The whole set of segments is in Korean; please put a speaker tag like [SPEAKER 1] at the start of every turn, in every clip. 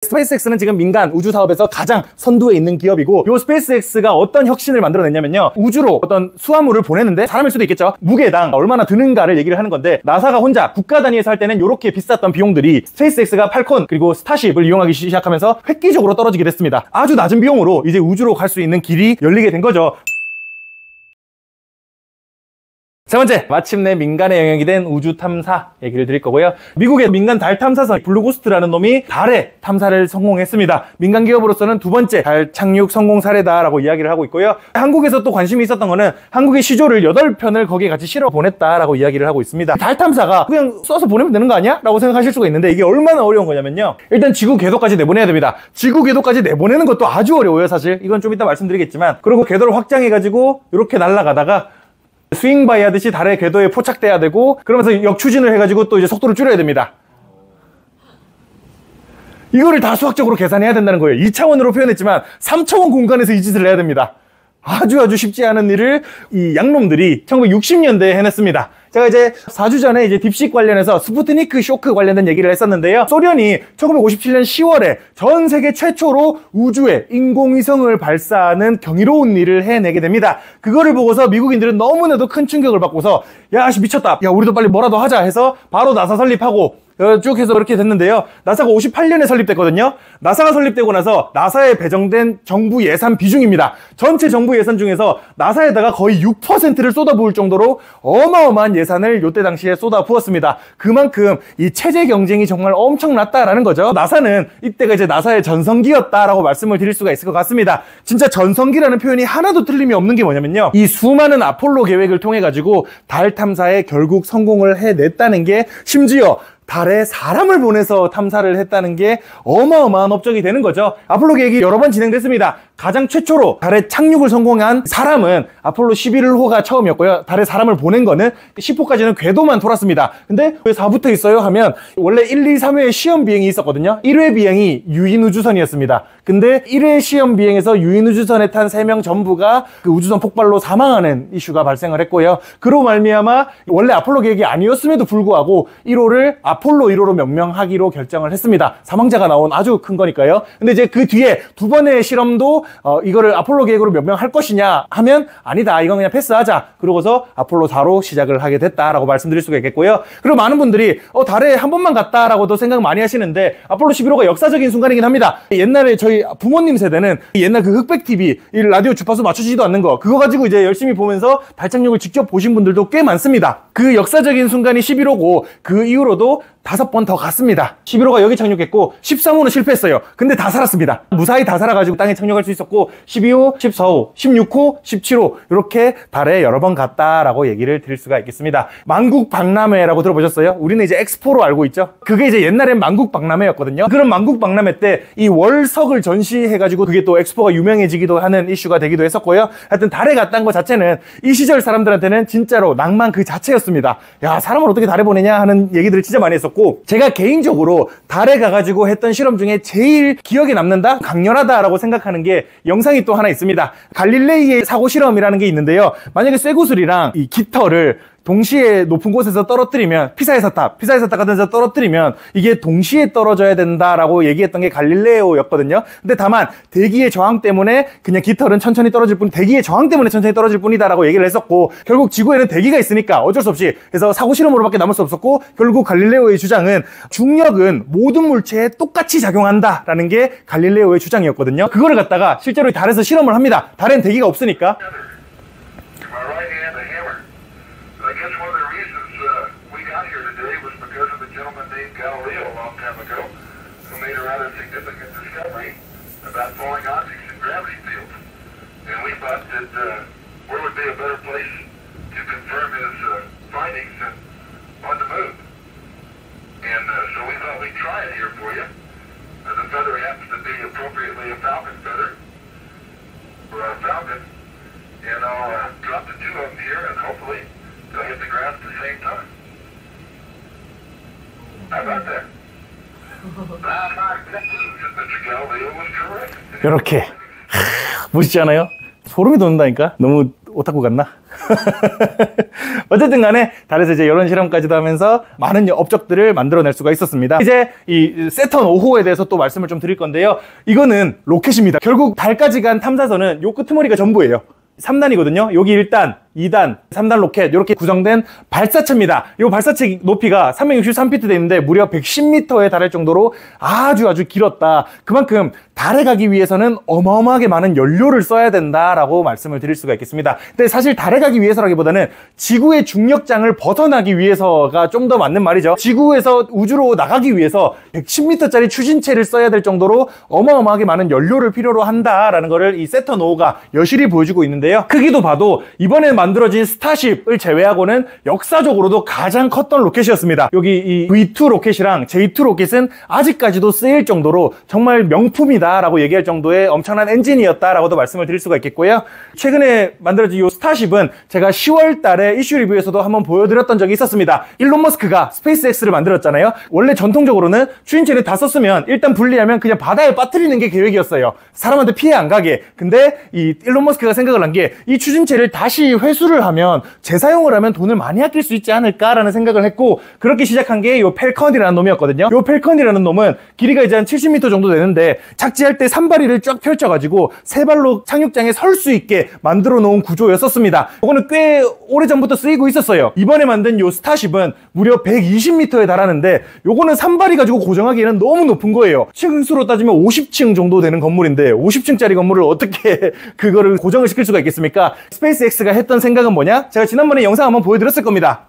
[SPEAKER 1] 스페이스X는 지금 민간 우주 사업에서 가장 선두에 있는 기업이고, 이 스페이스X가 어떤 혁신을 만들어냈냐면요, 우주로 어떤 수화물을 보내는데 사람일 수도 있겠죠, 무게당 얼마나 드는가를 얘기를 하는 건데, 나사가 혼자 국가 단위에서 할 때는 이렇게 비쌌던 비용들이 스페이스X가 팔콘 그리고 스타쉽을 이용하기 시작하면서 획기적으로 떨어지게 됐습니다. 아주 낮은 비용으로 이제 우주로 갈 수 있는 길이 열리게 된 거죠. 세 번째, 마침내 민간의 영역이 된 우주 탐사 얘기를 드릴 거고요. 미국의 민간 달 탐사선 블루고스트라는 놈이 달에 탐사를 성공했습니다. 민간 기업으로서는 두 번째 달 착륙 성공 사례다라고 이야기를 하고 있고요. 한국에서 또 관심이 있었던 거는 한국의 시조를 8편을 거기에 같이 실어 보냈다라고 이야기를 하고 있습니다. 달 탐사가 그냥 쏴서 보내면 되는 거 아니야? 라고 생각하실 수가 있는데, 이게 얼마나 어려운 거냐면요, 일단 지구 궤도까지 내보내야 됩니다. 지구 궤도까지 내보내는 것도 아주 어려워요, 사실. 이건 좀 이따 말씀드리겠지만. 그리고 궤도를 확장해가지고 이렇게 날아가다가 스윙바이 하듯이 달의 궤도에 포착돼야 되고, 그러면서 역추진을 해가지고 또 이제 속도를 줄여야 됩니다. 이거를 다 수학적으로 계산해야 된다는 거예요. 2차원으로 표현했지만 3차원 공간에서 이 짓을 해야 됩니다. 아주 쉽지 않은 일을 이 양놈들이 1960년대에 해냈습니다. 제가 이제 4주 전에 이제 딥식 관련해서 스푸트니크 쇼크 관련된 얘기를 했었는데요. 소련이 1957년 10월에 전 세계 최초로 우주에 인공위성을 발사하는 경이로운 일을 해내게 됩니다. 그거를 보고서 미국인들은 너무나도 큰 충격을 받고서, 야, 미쳤다. 야, 우리도 빨리 뭐라도 하자 해서 바로 나사 설립하고 쭉 해서 그렇게 됐는데요. 나사가 58년에 설립됐거든요. 나사가 설립되고 나서 나사에 배정된 정부 예산 비중입니다. 전체 정부 예산 중에서 나사에다가 거의 6%를 쏟아부을 정도로 어마어마한 예산을 요때 당시에 쏟아부었습니다. 그만큼 이 체제 경쟁이 정말 엄청났다라는 거죠. 나사는 이때가 이제 나사의 전성기였다라고 말씀을 드릴 수가 있을 것 같습니다. 진짜 전성기라는 표현이 하나도 틀림이 없는 게 뭐냐면요, 이 수많은 아폴로 계획을 통해 가지고 달 탐사에 결국 성공을 해냈다는 게, 심지어 달에 사람을 보내서 탐사를 했다는 게 어마어마한 업적이 되는 거죠. 아폴로 계획이 여러 번 진행됐습니다. 가장 최초로 달에 착륙을 성공한 사람은 아폴로 11호가 처음이었고요. 달에 사람을 보낸 거는 10호까지는 궤도만 돌았습니다. 근데 왜 4부터 있어요 하면, 원래 1, 2, 3회 시험 비행이 있었거든요. 1회 비행이 유인우주선이었습니다. 근데 1회 시험 비행에서 유인우주선에 탄 3명 전부가 그 우주선 폭발로 사망하는 이슈가 발생을 했고요. 그로 말미암아 원래 아폴로 계획이 아니었음에도 불구하고 1호를 아폴로 1호로 명명하기로 결정을 했습니다. 사망자가 나온 아주 큰 거니까요. 근데 이제 그 뒤에 두 번의 실험도 이거를 아폴로 계획으로 명명할 것이냐 하면, 아니다, 이건 그냥 패스하자. 그러고서 아폴로 4로 시작을 하게 됐다라고 말씀드릴 수가 있겠고요. 그리고 많은 분들이 달에 한 번만 갔다라고도 생각 많이 하시는데, 아폴로 11호가 역사적인 순간이긴 합니다. 옛날에 저희 부모님 세대는 옛날 그 흑백 TV, 이 라디오 주파수 맞추지도 않는 거, 그거 가지고 이제 열심히 보면서 달 착륙을 직접 보신 분들도 꽤 많습니다. 그 역사적인 순간이 11호고, 그 이후로도 5번 더 갔습니다. 11호가 여기 착륙했고 13호는 실패했어요. 근데 다 살았습니다. 무사히 다 살아가지고 땅에 착륙할 수 있었고, 12호, 14호, 16호, 17호 이렇게 달에 여러 번 갔다라고 얘기를 드릴 수가 있겠습니다. 만국박람회라고 들어보셨어요? 우리는 이제 엑스포로 알고 있죠. 그게 이제 옛날엔 만국박람회였거든요. 그런 만국박람회 때 이 월석을 전시해가지고 그게 또 엑스포가 유명해지기도 하는 이슈가 되기도 했었고요. 하여튼 달에 갔다는 것 자체는 이 시절 사람들한테는 진짜로 낭만 그 자체였습니다. 야, 사람을 어떻게 달에 보내냐 하는 얘기들을 진짜 많이 했었고, 제가 개인적으로 달에 가가지고 했던 실험 중에 제일 기억에 남는다, 강렬하다라고 생각하는 게 영상이 또 하나 있습니다. 갈릴레이의 사고 실험이라는 게 있는데요. 만약에 쇠구슬이랑 이 깃털을 동시에 높은 곳에서 떨어뜨리면, 피사의 사탑 같은 데서 떨어뜨리면 이게 동시에 떨어져야 된다라고 얘기했던 게 갈릴레오였거든요. 근데 다만 대기의 저항 때문에 그냥 깃털은 천천히 떨어질 뿐, 대기의 저항 때문에 천천히 떨어질 뿐이다라고 얘기를 했었고, 결국 지구에는 대기가 있으니까 어쩔 수 없이 해서 사고 실험으로밖에 남을 수 없었고, 결국 갈릴레오의 주장은 중력은 모든 물체에 똑같이 작용한다라는 게 갈릴레오의 주장이었거든요. 그거를 갖다가 실제로 달에서 실험을 합니다. 달엔 대기가 없으니까.
[SPEAKER 2] About falling objects in gravity fields, and we thought that where would be a better place to confirm his findings than on the moon. And so we thought we'd try it here for you. The feather happens to be appropriately a falcon feather for our falcon, and I'll drop the two of them here, and hopefully they'll hit the ground at the same time. How about that?
[SPEAKER 1] 이렇게 멋있지 않아요? 소름이 돋는다니까? 너무 오타쿠 같나? 어쨌든 간에 달에서 이제 이런 실험까지도 하면서 많은 업적들을 만들어낼 수가 있었습니다. 이제 이 세턴 5호에 대해서 또 말씀을 좀 드릴 건데요. 이거는 로켓입니다. 결국 달까지 간 탐사선은 요 끄트머리가 전부예요. 3단이거든요. 여기 1단, 2단, 3단 로켓 이렇게 구성된 발사체입니다. 이 발사체 높이가 363피트 되어 있는데 무려 110m에 달할 정도로 아주 길었다. 그만큼 달에 가기 위해서는 어마어마하게 많은 연료를 써야 된다라고 말씀을 드릴 수가 있겠습니다. 근데 사실 달에 가기 위해서라기보다는 지구의 중력장을 벗어나기 위해서가 좀 더 맞는 말이죠. 지구에서 우주로 나가기 위해서 110m짜리 추진체를 써야 될 정도로 어마어마하게 많은 연료를 필요로 한다라는 거를 이 세턴 5호가 여실히 보여주고 있는데요. 크기도 봐도 이번에 만들어진 스타쉽을 제외하고는 역사적으로도 가장 컸던 로켓이었습니다. 여기 이 V2 로켓이랑 J2 로켓은 아직까지도 쓰일 정도로 정말 명품이다 라고 얘기할 정도의 엄청난 엔진이었다라고도 말씀을 드릴 수가 있겠고요. 최근에 만들어진 이 스타쉽은 제가 10월 달에 이슈 리뷰에서도 한번 보여드렸던 적이 있었습니다. 일론 머스크가 스페이스X를 만들었잖아요. 원래 전통적으로는 추진체를 다 썼으면 일단 분리하면 그냥 바다에 빠뜨리는 게 계획이었어요. 사람한테 피해 안 가게. 근데 이 일론 머스크가 생각을 한 게 이 추진체를 다시 회수를 하면 재사용을 하면 돈을 많이 아낄 수 있지 않을까라는 생각을 했고, 그렇게 시작한 게 이 펠컨이라는 놈이었거든요. 이 펠컨이라는 놈은 길이가 이제 한 70m 정도 되는데 착지할 때 산발이를 쫙 펼쳐가지고 세 발로 착륙장에 설 수 있게 만들어 놓은 구조였었습니다. 이거는 꽤 오래전부터 쓰이고 있었어요. 이번에 만든 이 스타쉽은 무려 120m에 달하는데 요거는 산발이 가지고 고정하기에는 너무 높은 거예요. 층수로 따지면 50층 정도 되는 건물인데 50층짜리 건물을 어떻게 그거를 고정을 시킬 수가 있겠습니까? 스페이스X가 했던 생각은 뭐냐? 제가 지난번에 영상 한번 보여드렸을 겁니다.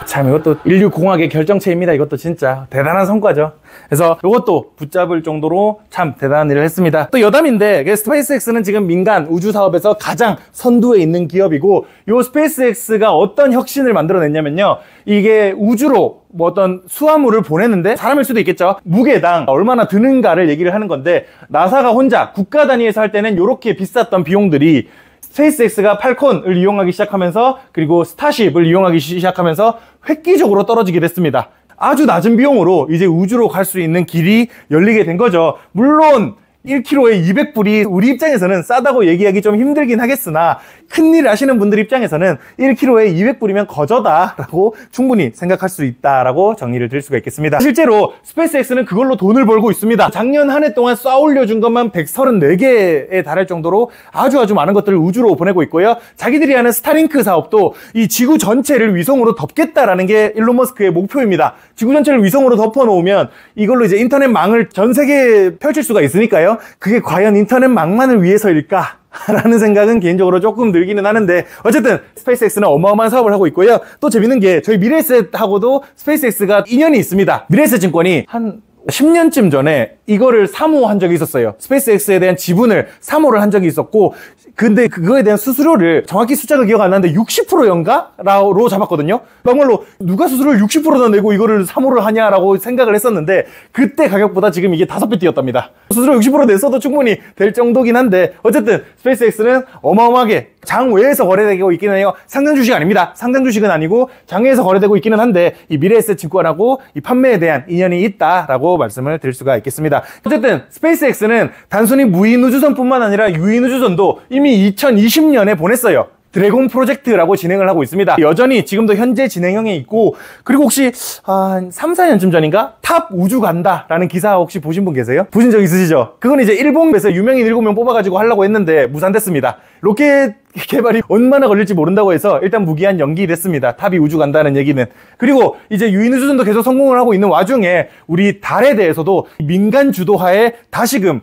[SPEAKER 1] 참 이것도 인류 공학의 결정체입니다. 이것도 진짜 대단한 성과죠. 그래서 이것도 붙잡을 정도로 참 대단한 일을 했습니다. 또 여담인데 스페이스X는 지금 민간 우주 사업에서 가장 선두에 있는 기업이고, 이 스페이스X가 어떤 혁신을 만들어냈냐면요, 이게 우주로 뭐 어떤 수화물을 보내는데 사람일 수도 있겠죠. 무게당 얼마나 드는가를 얘기를 하는 건데, 나사가 혼자 국가 단위에서 할 때는 이렇게 비쌌던 비용들이 스페이스X가 팔콘을 이용하기 시작하면서, 그리고 스타쉽을 이용하기 시작하면서 획기적으로 떨어지게 됐습니다. 아주 낮은 비용으로 이제 우주로 갈 수 있는 길이 열리게 된 거죠. 물론 1kg에 200불이 우리 입장에서는 싸다고 얘기하기 좀 힘들긴 하겠으나, 큰일 하시는 분들 입장에서는 1kg에 200불이면 거저다라고 충분히 생각할 수 있다라고 정의를 드릴 수가 있겠습니다. 실제로 스페이스X는 그걸로 돈을 벌고 있습니다. 작년 한 해 동안 쏴 올려준 것만 134개에 달할 정도로 아주 많은 것들을 우주로 보내고 있고요. 자기들이 하는 스타링크 사업도 이 지구 전체를 위성으로 덮겠다라는 게 일론 머스크의 목표입니다. 지구 전체를 위성으로 덮어놓으면 이걸로 이제 인터넷망을 전 세계에 펼칠 수가 있으니까요. 그게 과연 인터넷망만을 위해서일까? 라는 생각은 개인적으로 조금 들기는 하는데, 어쨌든 스페이스X는 어마어마한 사업을 하고 있고요. 또 재밌는 게 저희 미래에셋하고도 스페이스X가 인연이 있습니다. 미래에셋 증권이 한 10년쯤 전에 이거를 사모한 적이 있었어요. 스페이스X에 대한 지분을 사모를 한 적이 있었고, 근데 그거에 대한 수수료를 정확히 숫자가 기억 안 나는데 60%로 잡았거든요. 정말로 누가 수수료를 60%나 내고 이거를 사모를 하냐라고 생각을 했었는데, 그때 가격보다 지금 이게 5배 뛰었답니다. 수수료 60% 냈어도 충분히 될 정도긴 한데, 어쨌든 스페이스X는 어마어마하게 장외에서 거래되고 있기는 해요. 상장 주식 아닙니다. 상장 주식은 아니고 장외에서 거래되고 있기는 한데, 이 미래에셋 증권하고 이 판매에 대한 인연이 있다라고 말씀을 드릴 수가 있겠습니다. 어쨌든 스페이스X는 단순히 무인 우주선뿐만 아니라 유인 우주선도 이미 2020년에 보냈어요. 드래곤 프로젝트라고 진행을 하고 있습니다. 여전히 지금도 현재 진행형에 있고, 그리고 혹시 한 3, 4년쯤 전인가? 탑 우주 간다 라는 기사 혹시 보신 분 계세요? 보신 적 있으시죠? 그건 이제 일본에서 유명인 7명 뽑아가지고 하려고 했는데 무산됐습니다. 로켓 개발이 얼마나 걸릴지 모른다고 해서 일단 무기한 연기됐습니다. 탑이 우주 간다는 얘기는. 그리고 이제 유인 우주선도 계속 성공을 하고 있는 와중에 우리 달에 대해서도 민간 주도하에 다시금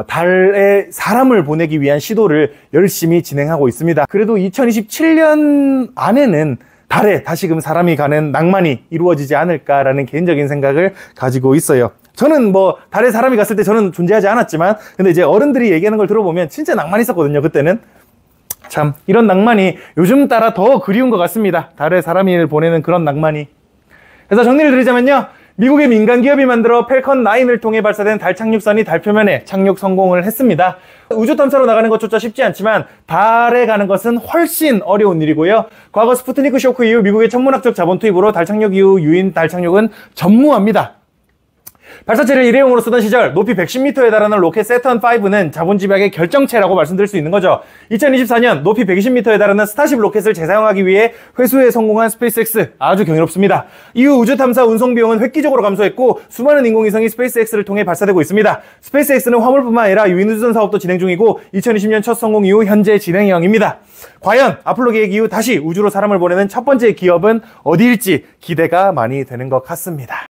[SPEAKER 1] 달에 사람을 보내기 위한 시도를 열심히 진행하고 있습니다. 그래도 2027년 안에는 달에 다시금 사람이 가는 낭만이 이루어지지 않을까라는 개인적인 생각을 가지고 있어요. 저는 뭐 달에 사람이 갔을 때 저는 존재하지 않았지만, 근데 이제 어른들이 얘기하는 걸 들어보면 진짜 낭만이 있었거든요. 그때는 참 이런 낭만이 요즘 따라 더 그리운 것 같습니다. 달에 사람을 보내는 그런 낭만이. 그래서 정리를 드리자면요, 미국의 민간 기업이 만들어 펠컨 9을 통해 발사된 달 착륙선이 달 표면에 착륙 성공을 했습니다. 우주 탐사로 나가는 것조차 쉽지 않지만 달에 가는 것은 훨씬 어려운 일이고요. 과거 스푸트니크 쇼크 이후 미국의 천문학적 자본 투입으로 달 착륙 이후 유인 달 착륙은 전무합니다. 발사체를 일회용으로 쓰던 시절 높이 110m에 달하는 로켓 세턴 5는 자본집약의 결정체라고 말씀드릴 수 있는 거죠. 2024년 높이 120m에 달하는 스타쉽 로켓을 재사용하기 위해 회수에 성공한 스페이스X, 아주 경이롭습니다. 이후 우주 탐사 운송 비용은 획기적으로 감소했고 수많은 인공위성이 스페이스X를 통해 발사되고 있습니다. 스페이스X는 화물뿐만 아니라 유인 우주선 사업도 진행 중이고 2020년 첫 성공 이후 현재 진행형입니다. 과연 아폴로 계획 이후 다시 우주로 사람을 보내는 첫 번째 기업은 어디일지 기대가 많이 되는 것 같습니다.